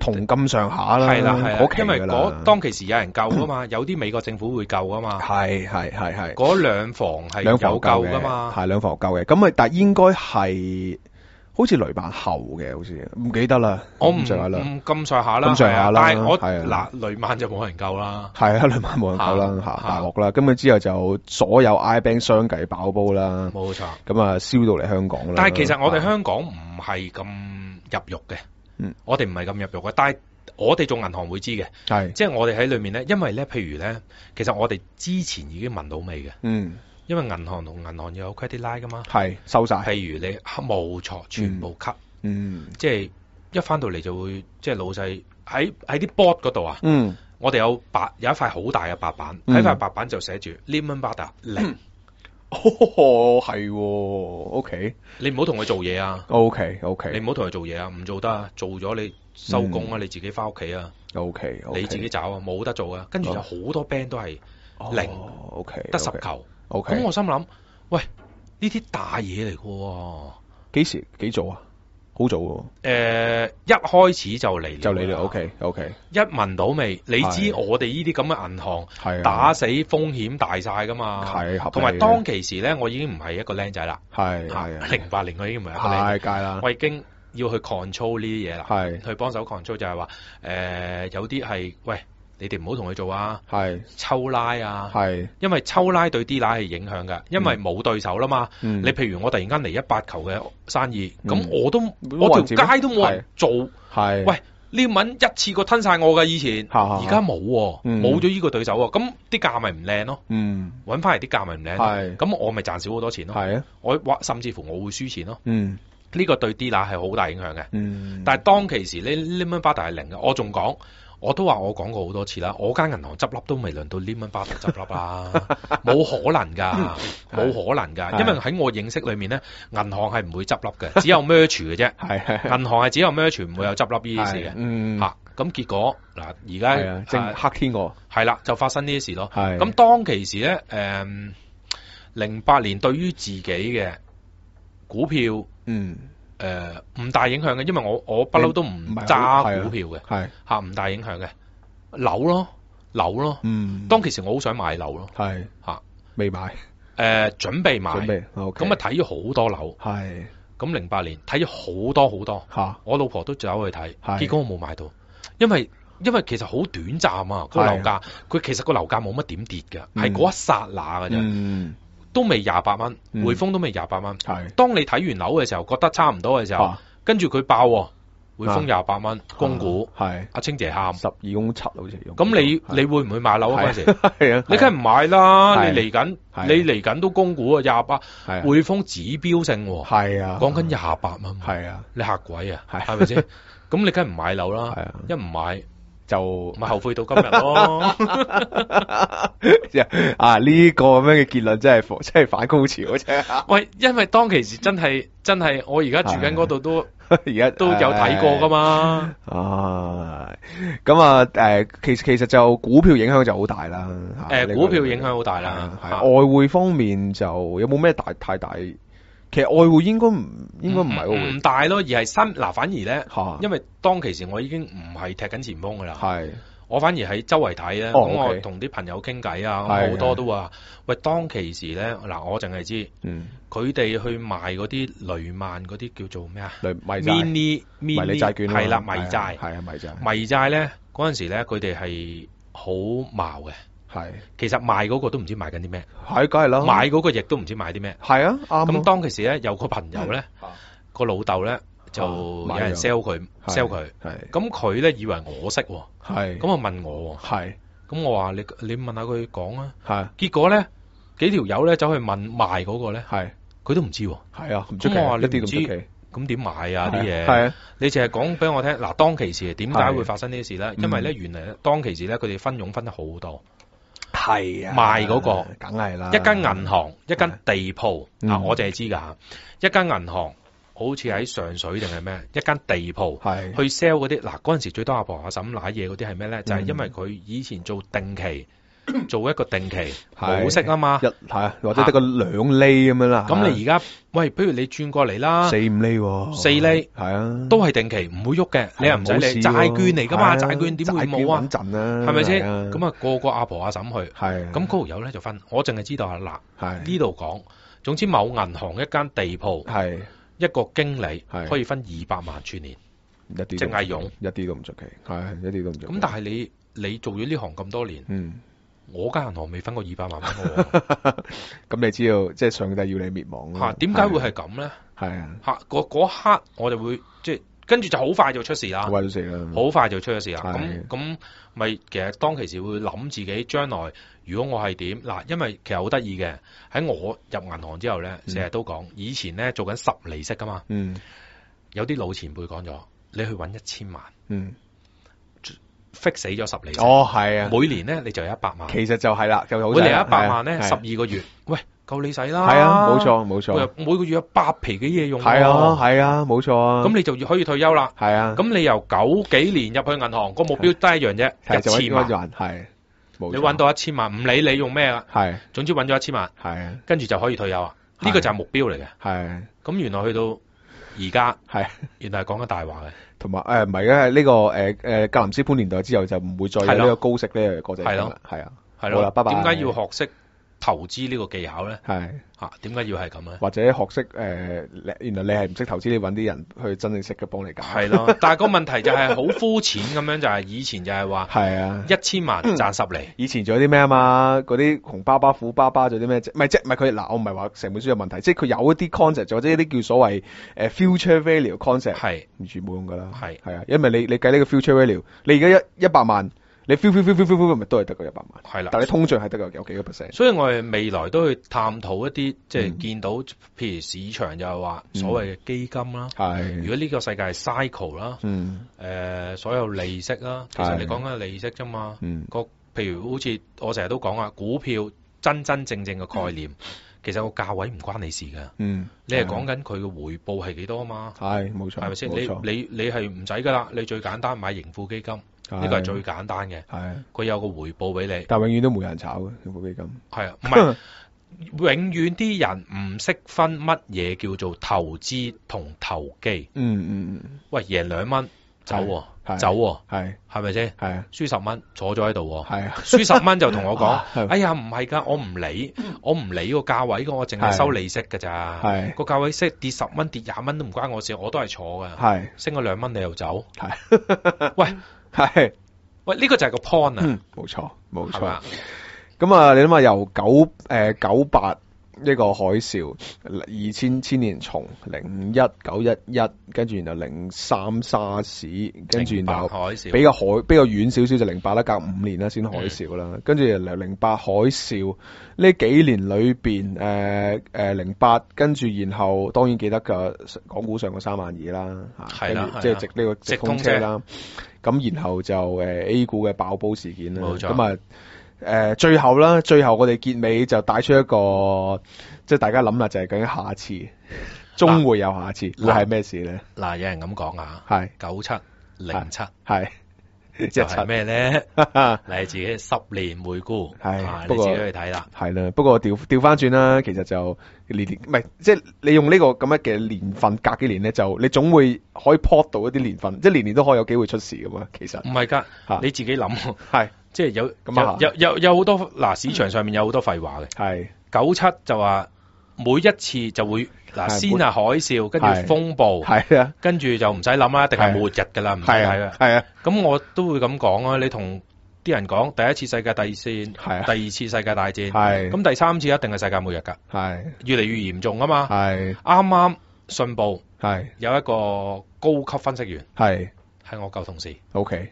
同咁上下啦，係啦，因為當其時有人救噶嘛，有啲美國政府會救噶嘛，係，嗰兩房係有救噶嘛，係兩房救嘅，咁但係應該係好似雷曼後嘅，好似唔記得啦，我唔咁上下啦，但係我雷曼就冇人救啦，係啊，雷曼冇人救啦，大鑊啦，咁之後就所有 iBank 相繼爆煲啦，冇錯，咁燒到嚟香港啦，但係其實我哋香港唔係咁入肉嘅。我哋唔係咁入肉嘅，但係我哋做銀行會知嘅，即係我哋喺裏面咧，因為咧，譬如咧，其實我哋之前已經聞到味嘅，因為銀行同銀行要有 credit line 噶嘛，收晒，譬如你冇錯，全部 cut，即係一翻到嚟就會，即係老細喺啲 board 嗰度啊，我哋有一塊好大嘅白板，喺塊白板就寫住 Lehman Brothers 零。係，OK，你唔好同佢做嘢啊 ，OK，你唔好同佢做嘢啊，唔做得啊，做咗你收工啊，你自己翻屋企啊 ，OK，你自己找啊，冇得做啊，跟住有好多 band 都係零，OK，得10球，OK，咁我心諗，喂，呢啲大嘢嚟嘅，幾早啊？好早喎，一開始就嚟啦 ，OK，一聞到味，你知我哋呢啲咁嘅銀行打死風險大晒噶嘛，同埋當其時咧，我已經唔係一個僆仔啦，08年我已經唔係一個僆仔啦，我已經要去 control 呢啲嘢啦，去幫手 control 就係話，有啲係喂。你哋唔好同佢做啊，抽拉啊，因為抽拉對 D 奶係影響嘅，因為冇對手啦嘛。你譬如我突然間嚟18球嘅生意，咁我條街都冇人做，喂，呢蚊一次過吞晒我㗎以前，而家冇冇咗呢個對手喎，咁啲價咪唔靚咯，揾翻嚟啲價咪唔靚，咁我咪賺少好多錢咯，我甚至乎我會輸錢咯，呢個對 D 奶係好大影響嘅，但係當其時呢蚊巴大係零嘅，我仲講。我都話我講過好多次啦，我間銀行執笠都未輪到 Lehman Brothers 執笠啦，冇可能㗎，冇可能㗎，因為喺我認識裏面咧，銀行係唔會執笠嘅，只有 merge 嘅啫，銀行係只有 merge 唔會有執笠呢啲事嘅，咁結果嗱而家正黑天鵝係啦，就發生呢啲事咯，咁當其時咧08年對於自己嘅股票唔大影響嘅，因為我不嬲都唔揸股票嘅，唔大影響嘅，樓咯，當其時我好想買樓咯，未買，準備買，咁啊睇咗好多樓，咁08年睇咗好多好多，我老婆都走去睇，結果我冇買到，因為其實好短暫啊，個樓價，佢其實個樓價冇乜點跌嘅，係嗰一剎那嘅啫。都未28蚊，匯豐都未28蚊。當你睇完樓嘅時候，覺得差唔多嘅時候，跟住佢爆，匯豐28蚊，供股，阿清姐喊12公7好似。咁你會唔會買樓啊？嗰陣時，你梗係唔買啦。你嚟緊都供股啊，28，匯豐指標性，講緊28蚊，你嚇鬼啊？係咪先？咁你梗係唔買樓啦，一唔買。就咪後悔到今日咯，呢個咁樣嘅結論真係反高潮啫。喂，因為當其時真係，我而家住緊嗰度都而家都有睇過噶嘛。咁其實就股票影響就好大啦。股票影響好大啦。外匯方面就有冇咩太大？其實外匯應該唔係唔大咯，而係反而咧，因為當其時我已經唔係踢緊前鋒噶啦，我反而喺周圍睇咧，咁我同啲朋友傾偈啊，好多都話，喂，當其時咧，嗱，我淨係知，佢哋去賣嗰啲雷曼嗰啲叫做咩啊？mini 債券係啦，迷債迷債咧，嗰陣時咧，佢哋係好茅嘅。其實賣嗰個都唔知賣緊啲咩，梗係啦，買嗰個亦都唔知買啲咩，啱。咁當其時咧，有個朋友咧，個老豆咧就有人 sell 佢，咁佢咧以為我識，咁啊問我，咁我話你問下佢講啊，結果咧幾條友咧走去問賣嗰個咧，佢都唔知，咁我話你唔知，咁點買啊啲嘢？你淨係講俾我聽，嗱，當其時點解會發生呢啲事咧？因為咧原來當其時咧佢哋分傭分得好多。賣嗰個梗係啦，一間銀行一間地鋪我淨係知噶吓，一間銀行好似喺上水定係咩？一間地鋪去 sell 嗰啲，嗱，嗰陣時最多阿婆阿嬸瀨嘢嗰啲係咩咧？就係因為佢以前做定期做一個定期冇息啊嘛，或者得個2厘咁樣啦。咁你而家喂，不如你轉過嚟啦，4、5厘喎，4厘係啊，都係定期唔會喐嘅，你又唔使理，債券嚟噶嘛，債券點會冇啊？穩陣啊，係咪先？咁啊個阿婆阿嬸去，係咁嗰條友咧就分，我淨係知道啊嗱，呢度講，總之某銀行一間地鋪係一個經理可以分200萬全年，淨係用一啲都唔出奇，係一啲都唔出奇。咁但係你做咗呢行咁多年，我間銀行未分過200萬蚊喎。咁你知道，即係上帝要你滅亡嚇？點解會係咁咧？係啊，嚇嗰刻我就會即係跟住就好快就出事啦，好快就出咗事啦。咁咪其實當其時會諗自己將來如果我係點嗱，因為其實好得意嘅，喺我入銀行之後咧，成日都講以前咧做緊10厘息噶嘛，有啲老前輩講咗，你去揾1000萬。fix 死咗10厘息，係啊，每年咧你就有100萬，其實就係啦，就好每年100萬咧，12個月，喂，夠你使啦，係啊，冇錯，每個月有8皮嘅嘢用，係啊，冇錯啊，咁你就可以退休啦，係啊，咁你由90幾年入去銀行，個目標都一樣啫，1000萬，係，你揾到1000萬，唔理你用咩啦，係，總之揾咗1000萬，係，跟住就可以退休啊，呢個就係目標嚟嘅，係，咁原來去到而家，係，原來係講緊大話嘅。同埋唔係嘅，呢個格林斯潘年代之後就唔會再有呢個高息呢個國際啦，係啊，係咯，拜拜。點解要學識投資呢個技巧咧？係點解要係咁咧？或者學識原來你係唔識投資，你揾啲人去真正識嘅幫你搞。係咯，但係個問題就係好膚淺咁樣，就係以前就係話係啊，1000萬賺10厘。以前仲有啲咩啊嘛？嗰啲窮爸爸富爸爸做啲咩？唔係佢嗱，我唔係話成本書有問題，即係佢有一啲 concept 或者一啲叫所謂future value concept 係完全冇用噶啦。係啊，因為你計呢個 future value， 你而家100萬。你 feel 咪都係得個100萬，係啦。但係你通脹係得個有幾個 percent，所以我哋未來都去探討一啲即係見到，譬如市場就係話所謂嘅基金啦。係，如果呢個世界係 cycle 啦，所有利息啦，其實你講緊利息啫嘛。譬如好似我成日都講啊，股票真正嘅概念，其實個價位唔關你事㗎。你係講緊佢嘅回報係幾多啊嘛。係，冇錯，係咪先？你係唔使噶啦，你最簡單買盈富基金。呢個係最簡單嘅，佢有個回報俾你，但永遠都冇人炒嘅盈富基金。係啊，唔係永遠啲人唔識分乜嘢叫做投資同投機。喂，贏2蚊走喎，係咪先？係啊，輸10蚊坐咗喺度，係啊，輸10蚊就同我講，哎呀唔係㗎，我唔理個價位㗎，我淨係收利息㗎咋。係個價位息跌10蚊跌20蚊都唔關我事，我都係坐㗎。係升咗2蚊你又走，係喂。係，喂，呢個就係個 point 啊，冇錯，咁啊，你諗下由98呢個海嘯，2000年蟲，01、911，跟住然後03沙士，跟住然後比較遠少少就08啦，隔5年啦先海嘯啦，跟住08海嘯呢幾年裏邊08，跟住然後當然記得嘅港股上過32000啦，係啦，即係直呢個直通車啦，咁然後就A 股嘅爆煲事件啦，咁啊。最後我哋結尾就帶出一個，即係大家諗啦，就係究竟下次，終會有下次，會係咩事咧？嗱，有人咁講啊，係97、07，係就係咩咧？你自己10年回顧，係你自己去睇啦。係啦，不過調翻轉啦，其實就年唔係，即係你用呢個咁樣嘅年份隔幾年咧，就你總會可以 plot 到一啲年份，即係年年都可以有機會出事噶嘛。其實唔係噶，你自己諗係。即係有好多嗱，市場上面有好多廢話嘅。係97就話每一次就會嗱，先係海嘯，跟住風暴，係啊，跟住就唔使諗啦，一定係末日噶啦，唔使睇嘅。係啊，咁我都會咁講啊。你同啲人講第一次世界大戰，係第二次世界大戰，係咁第三次一定係世界末日噶，係越嚟越嚴重啊嘛。係啱啱信報係有一個高級分析員係我舊同事 ，OK，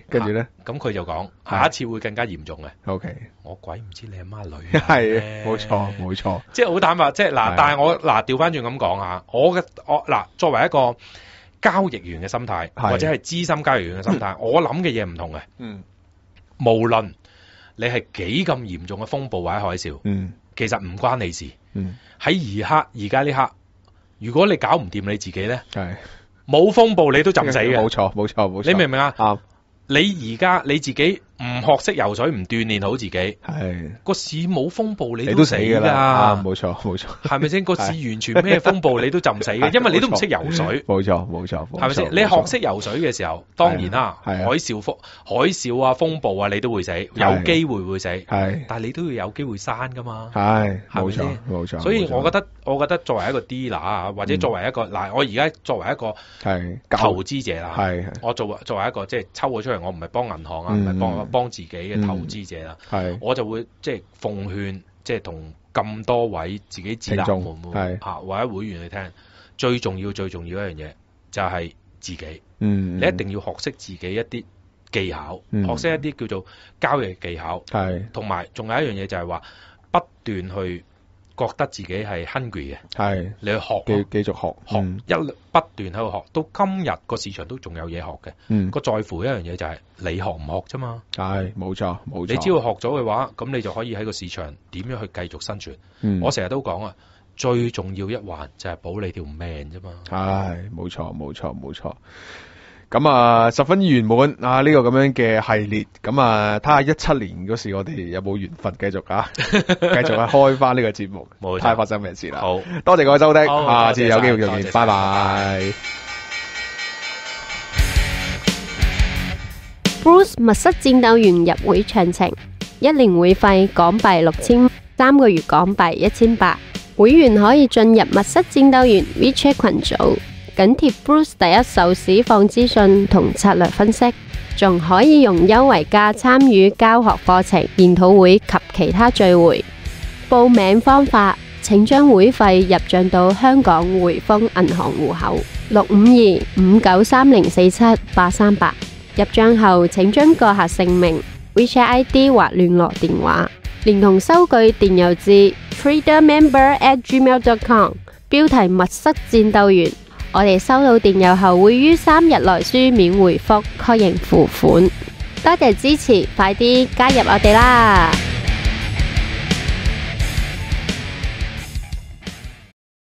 跟住咧，咁佢就講下一次會更加嚴重嘅，OK，我鬼唔知你阿媽女，係，冇錯，即係好坦白，即係嗱，但係我嗱調翻轉咁講下，我嗱作為一個交易員嘅心態，或者係資深交易員嘅心態，我諗嘅嘢唔同嘅，無論你係幾咁嚴重嘅風暴或者海嘯，其實唔關你事，喺而家呢刻，如果你搞唔掂你自己咧，係。冇風暴你都浸死嘅，冇錯，你明唔明啊？你而家你自己唔學識游水，唔鍛煉好自己，係個市冇風暴你都死㗎啦，冇錯，係咪先？個市完全咩風暴你都浸死嘅，因為你都唔識游水，冇錯，係咪先？你學識游水嘅時候，當然啦，海嘯啊、風暴啊，你都會死，有機會會死，但係你都要有機會生㗎嘛，係咪先？冇錯。所以我覺得作為一個 dealer 啊，或者作為一個我而家作為一個投資者啦，我作為一個即係抽咗出嚟，我唔係幫銀行啊，唔係幫自己嘅投資者啦，我就會即係奉勸，即係同咁多位自己自立門或者會員去聽，最重要一樣嘢就係自己，你一定要學識自己一啲技巧，學識一啲叫做交易技巧，同埋仲有一樣嘢就係話不斷去覺得自己係 hungry 嘅，你去學，繼續學，一不斷喺度學，到今日個市場都仲有嘢學嘅，個在乎一樣嘢就係你學唔學啫嘛，冇錯，你只要學咗嘅話，咁你就可以喺個市場點樣去繼續生存。我成日都講啊，最重要一環就係保你條命啫嘛。冇錯。咁啊，十分圓滿啊！呢個咁樣嘅系列，咁啊，睇下17年嗰時我哋有冇緣分繼續繼續開翻呢個節目，睇下發生咩事啦。好多謝各位收聽，下次有機會再見，拜拜。Bruce 密室戰鬥員入會詳情：1年會費港幣6000，3個月港幣1800。會員可以進入密室戰鬥員 WeChat 群組。緊貼 Bruce 第一手市況資訊同策略分析，仲可以用優惠價參與教學課程、研討會及其他聚會。報名方法，請將會費入賬到香港匯豐銀行戶口652-593047-838。入賬後，請將個客姓名、WeChat ID 或聯絡電話，連同收據電郵至 tradermember@gmail.com， 標題密室戰鬥員。我哋收到電郵後會於3日內書面回覆確認付款。多謝支持，快啲加入我哋啦！